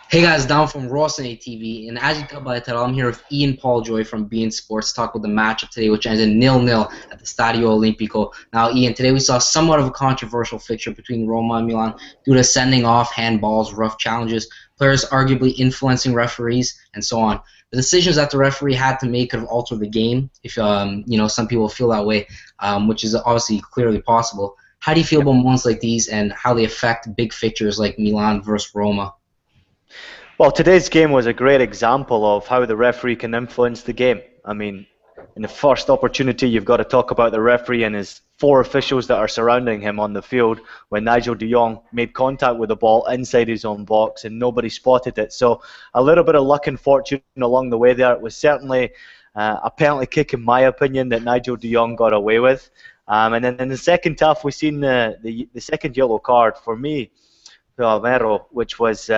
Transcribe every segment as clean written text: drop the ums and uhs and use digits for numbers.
Hey guys, down from Rossoneri TV, and as you can tell by the title, I'm here with Ian Paul Joy from beIN Sports to talk about the matchup today, which ended 0-0 at the Stadio Olimpico. Now, Ian, today we saw somewhat of a controversial fixture between Roma and Milan due to sending off handballs, rough challenges, players arguably influencing referees, and so on. The decisions that the referee had to make could have altered the game, if some people feel that way, which is obviously clearly possible. How do you feel about moments like these and how they affect big fixtures like Milan versus Roma? Well, today's game was a great example of how the referee can influence the game. I mean, in the first opportunity, you've got to talk about the referee and his four officials that are surrounding him on the field when Nigel de Jong made contact with the ball inside his own box and nobody spotted it. So a little bit of luck and fortune along the way there. It was certainly a penalty kick, in my opinion, that Nigel de Jong got away with. And then in the second half, we've seen the second yellow card for me, Alvaro, which was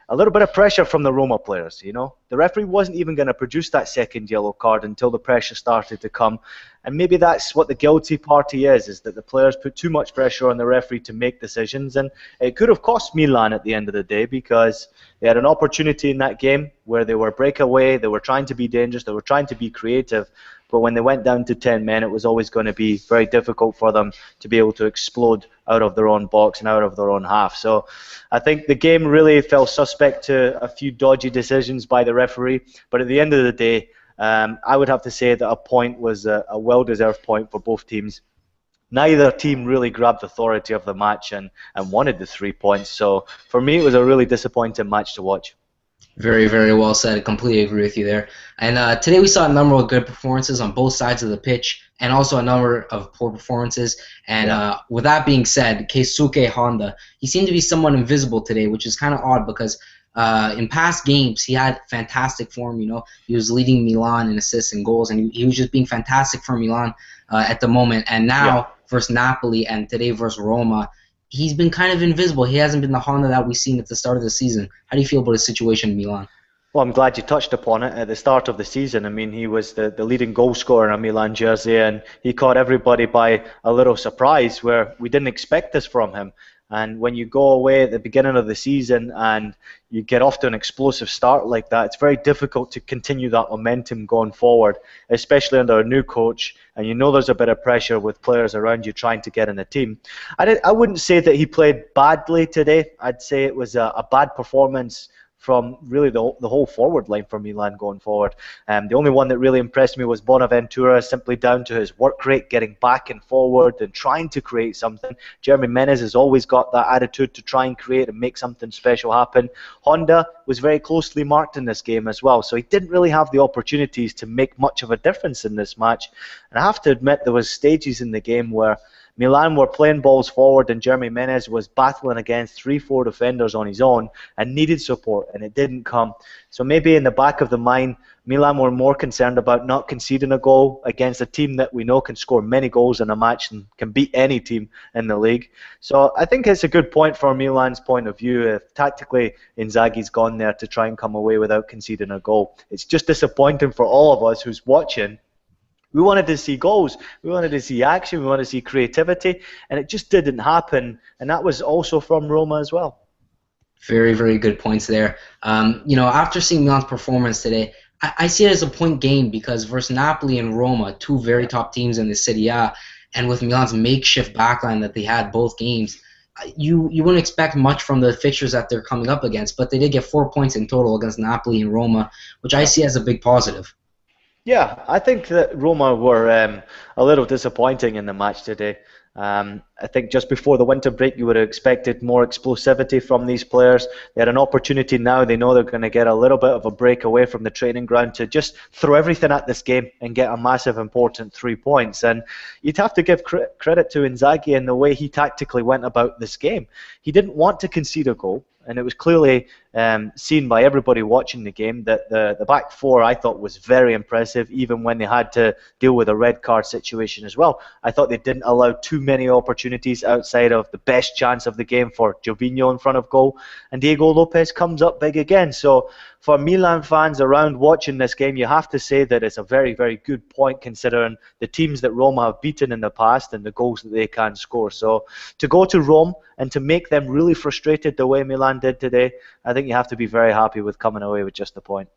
a little bit of pressure from the Roma players. You know, the referee wasn't even going to produce that second yellow card until the pressure started to come, and maybe that's what the guilty party is that the players put too much pressure on the referee to make decisions, and it could have cost Milan at the end of the day because they had an opportunity in that game where they were breakaway, they were trying to be dangerous, they were trying to be creative. But when they went down to 10 men, it was always going to be very difficult for them to be able to explode out of their own box and out of their own half. So I think the game really fell suspect to a few dodgy decisions by the referee. But at the end of the day, I would have to say that a point was a well-deserved point for both teams. Neither team really grabbed the authority of the match and wanted the 3 points. So for me, it was a really disappointing match to watch. Very, very well said. I completely agree with you there. And today we saw a number of good performances on both sides of the pitch and also a number of poor performances. And with that being said, Keisuke Honda, he seemed to be somewhat invisible today, which is kind of odd because in past games he had fantastic form. You know, he was leading Milan in assists and goals, and he was just being fantastic for Milan at the moment. And now versus Napoli and today versus Roma, he's been kind of invisible. He hasn't been the Honda that we've seen at the start of the season. How do you feel about his situation in Milan? Well, I'm glad you touched upon it. At the start of the season, I mean, he was the leading goal scorer in a Milan jersey, and he caught everybody by a little surprise where we didn't expect this from him. And when you go away at the beginning of the season and you get off to an explosive start like that, it's very difficult to continue that momentum going forward, especially under a new coach. And you know there's a bit of pressure with players around you trying to get in the team. I wouldn't say that he played badly today. I'd say it was a bad performance from really the whole forward line for Milan going forward. The only one that really impressed me was Bonaventura, simply down to his work rate, getting back and forward and trying to create something. Jeremy Menez has always got that attitude to try and create and make something special happen. Honda was very closely marked in this game as well, so he didn't really have the opportunities to make much of a difference in this match. And I have to admit there was stages in the game where Milan were playing balls forward and Jeremy Menez was battling against 3-4 defenders on his own and needed support, and it didn't come. So maybe in the back of the mind, Milan were more concerned about not conceding a goal against a team that we know can score many goals in a match and can beat any team in the league. So I think it's a good point from Milan's point of view if tactically Inzaghi's gone there to try and come away without conceding a goal. It's just disappointing for all of us who's watching. We wanted to see goals, we wanted to see action, we wanted to see creativity, and it just didn't happen. And that was also from Roma as well. Very, very good points there. After seeing Milan's performance today, I see it as a point game because versus Napoli and Roma, two very top teams in the Serie A, and with Milan's makeshift backline that they had both games, you wouldn't expect much from the fixtures that they're coming up against, but they did get 4 points in total against Napoli and Roma, which I see as a big positive. Yeah, I think that Roma were a little disappointing in the match today. I think just before the winter break you would have expected more explosivity from these players. They had an opportunity now. They know they're going to get a little bit of a break away from the training ground to just throw everything at this game and get a massive important 3 points. And you'd have to give credit to Inzaghi in the way he tactically went about this game. He didn't want to concede a goal. And it was clearly seen by everybody watching the game that the back four I thought was very impressive, even when they had to deal with a red card situation as well. I thought they didn't allow too many opportunities outside of the best chance of the game for Jorginho in front of goal, and Diego Lopez comes up big again. So for Milan fans around watching this game, you have to say that it's a very, very good point considering the teams that Roma have beaten in the past and the goals that they can score. So to go to Rome and to make them really frustrated the way Milan did today, I think you have to be very happy with coming away with just a point.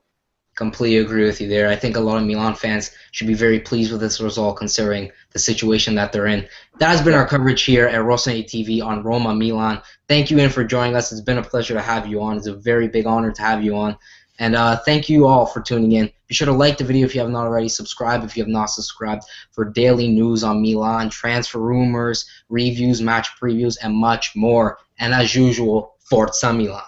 Completely agree with you there. I think a lot of Milan fans should be very pleased with this result considering the situation that they're in. That has been our coverage here at Rossoneri TV on Roma Milan. Thank you, Ian, for joining us. It's been a pleasure to have you on. It's a very big honor to have you on. And thank you all for tuning in. Be sure to like the video if you have not already. Subscribe if you have not subscribed for daily news on Milan, transfer rumors, reviews, match previews, and much more. And as usual, Forza Milan.